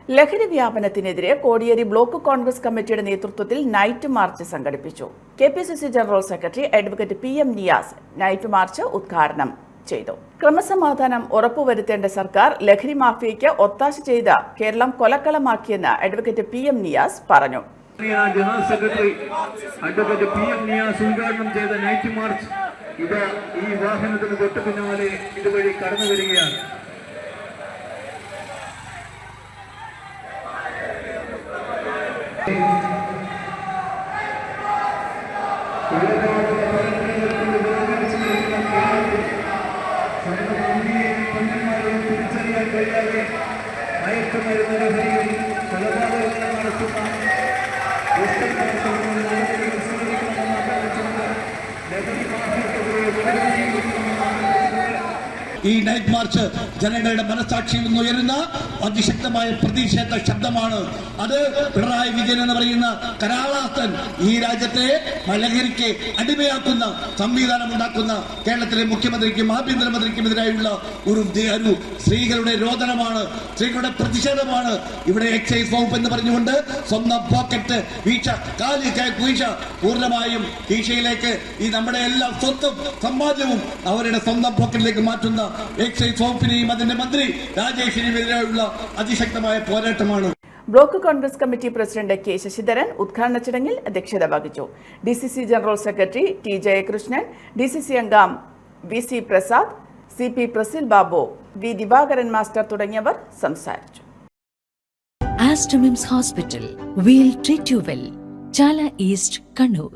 ലഹരി വ്യാപനത്തിനെതിരെ കോടിയേരി ബ്ലോക്ക് കോൺഗ്രസ് കമ്മിറ്റിയുടെ നേതൃത്വത്തിൽ നൈറ്റ് മാർച്ച് സംഘടിപ്പിച്ചു. KPCC general secretary advocate PM Niyas night March ഉദ്ഘാടനം ചെയ്തു. ക്രമസമാധാനം ഉറപ്പുവരുത്തേണ്ട സർക്കാർ ലഹരി മാഫിയയ്ക്ക് ഒത്താശ ചെയ്ത് കേരളം കൊലക്കളമാക്കിയെന്ന് അഡ്വക്കേറ്റ് PM നിയാസ് പറഞ്ഞു. General secretary advocate PM Niyas ഉദ്ഘാടനം ചെയ്ത നൈറ്റ് മാർച്ച് ഈ വാഹനത്തിന് തൊട്ടു പിന്നാലെ ഇതുവഴി കടന്നു വരികയാണ്. തിരിച്ചറിയാൻ കഴിയാതെ മയക്കുമരുന്ന് ലഹരിയിൽ കൊലപാതകങ്ങൾ നടത്തുന്ന ഈ നൈറ്റ് മാർച്ച് ജനങ്ങളുടെ മനസാക്ഷിയിൽ നിന്ന് ഉയരുന്ന അതിശക്തമായ പ്രതിഷേധ ശബ്ദമാണ്. അത് പിണറായി വിജയൻ എന്ന് പറയുന്ന കരാളാസ്തൻ ഈ രാജ്യത്തെ ലഹരിക്ക് അടിമയാക്കുന്ന സംവിധാനം ഉണ്ടാക്കുന്ന കേരളത്തിലെ മുഖ്യമന്ത്രിക്കും ആഭ്യന്തരമന്ത്രിക്കുമെതിരായുള്ള ഒരു സ്ത്രീകളുടെ രോദനമാണ്, സ്ത്രീകളുടെ പ്രതിഷേധമാണ്. ഇവിടെ എക്സൈസ് വകുപ്പ് എന്ന് പറഞ്ഞുകൊണ്ട് സ്വന്തം പോക്കറ്റ് വീഴ്ച പൂർണ്ണമായും കീശയിലേക്ക് ഈ നമ്മുടെ എല്ലാ സ്വത്തും സമ്പാദ്യവും അവരുടെ സ്വന്തം പോക്കറ്റിലേക്ക് മാറ്റുന്ന എക്സൈസ് വകുപ്പിനെയും അതിന്റെ മന്ത്രി രാജേഷിനെയും എതിരെയുള്ള അതിശക്തമായ പോരാട്ടമാണ്. Block Congress committee president K. Sasidharan ഉദ്ഘാടന ചടങ്ങിൽ അധ്യക്ഷത വഹിച്ചു. DCC general secretary T. Jayakrishnan, DCC അംഗം VC Prasad, CP Prasil Babu, V. Divakaran master തുടങ്ങിയവർ സംസാരിച്ചു. Aster MIMS Hospital, we'll treat you well. Chala East, Kannur.